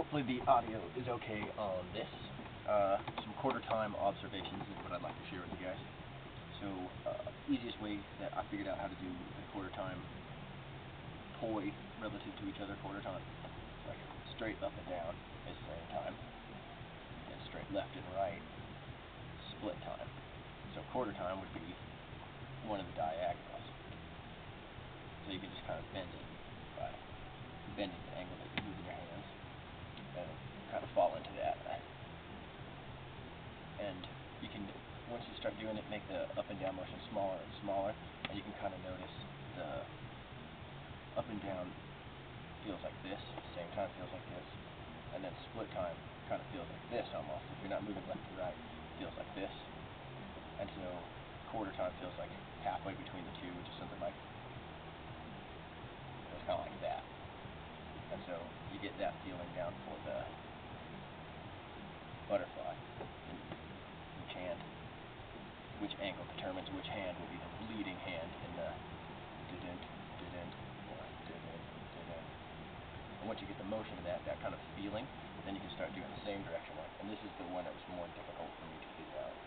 hopefully the audio is okay on this. Some quarter time observations is what I'd like to share with you guys. So, easiest way that I figured out how to do the quarter time poi relative to each other quarter time. Like straight up and down is same time, and straight left and right split time. So quarter time would be one of the diagonals. So you can just kind of bend it by bending the angle that you're moving your hands and kind of fall into that. And you can, once you start doing it, make the up and down motion smaller and smaller, and you can kind of notice the up and down feels like this, same time feels like this, and then split time kind of feels like this almost. If you're not moving left to right, it feels like this. And so quarter time feels like halfway between the two, which is something like, it's kind of like that. And so you get that feeling down for the butterfly. Which angle determines which hand will be the leading hand in the didn't, or didn't. And once you get the motion of that kind of feeling, then you can start doing the same direction one. And this is the one that was more difficult for me to figure out.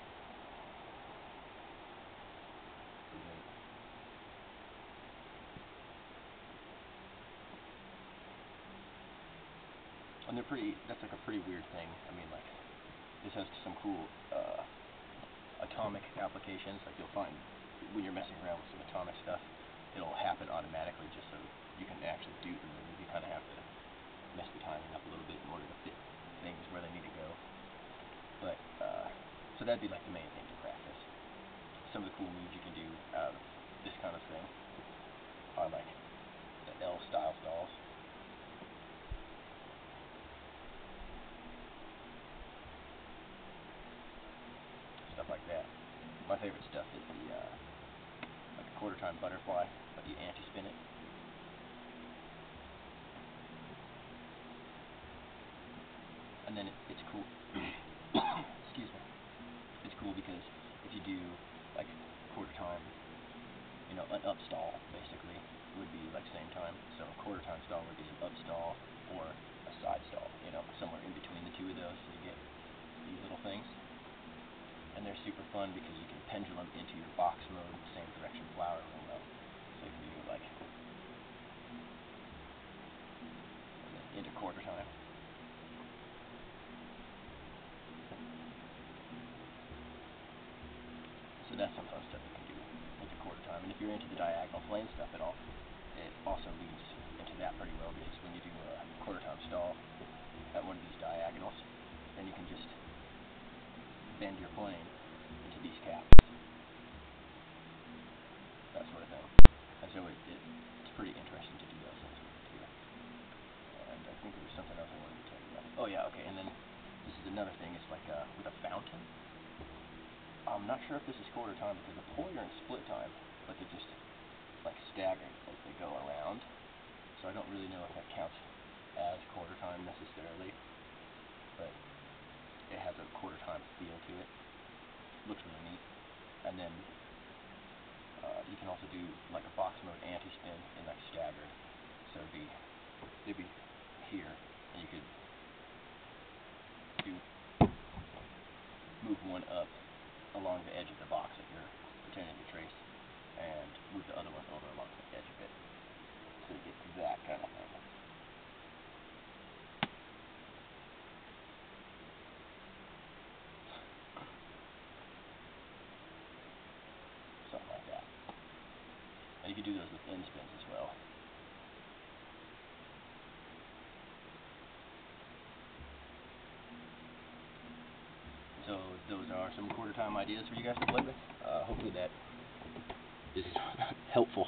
And they're pretty, that's like a pretty weird thing. I mean, like, this has some cool atomic applications. Like you'll find when you're messing around with some atomic stuff, it'll happen automatically just so you can actually do them. And you kind of have to mess the timing up a little bit in order to fit things where they need to go. But, so that'd be like the main thing to practice. Some of the cool moves you can do out of this kind of thing are like the L style stalls. Like that. My favorite stuff is the like a quarter time butterfly, but you anti-spin it. And then it's cool. Excuse me. It's cool because if you do like quarter time, you know, an up stall basically would be like same time. So a quarter time stall would be an up stall or a side stall, you know, somewhere in between the two of those, so you get these little things. And they're super fun because you can pendulum into your box mode, the same direction flower will go. So you can do like into quarter time. So that's some fun stuff you can do with the quarter time. And if you're into the diagonal flame stuff at all, it also leads into that pretty well, because when you do a quarter time stall at one of these diagonals, then you can just bend your plane into these caps, that sort of thing. And so it's pretty interesting to do those things with it too. And I think there was something else I wanted to tell you about. Oh yeah, okay, and then this is another thing, it's like with a fountain. I'm not sure if this is quarter time because the poi are in split time, but they're just like staggered as they go around. So I don't really know if that counts as quarter time necessarily, but it has a quarter time feel to it. Looks really neat. And then you can also do like a box mode anti-spin in like staggered. So it'd be here, and you could move one up along the edge of the box that you're pretending to trace, and move the other one over along the edge of it. So you get that kind of thing. Something like that. And you can do those with end spins as well. So those are some quarter time ideas for you guys to play with. Hopefully that is helpful.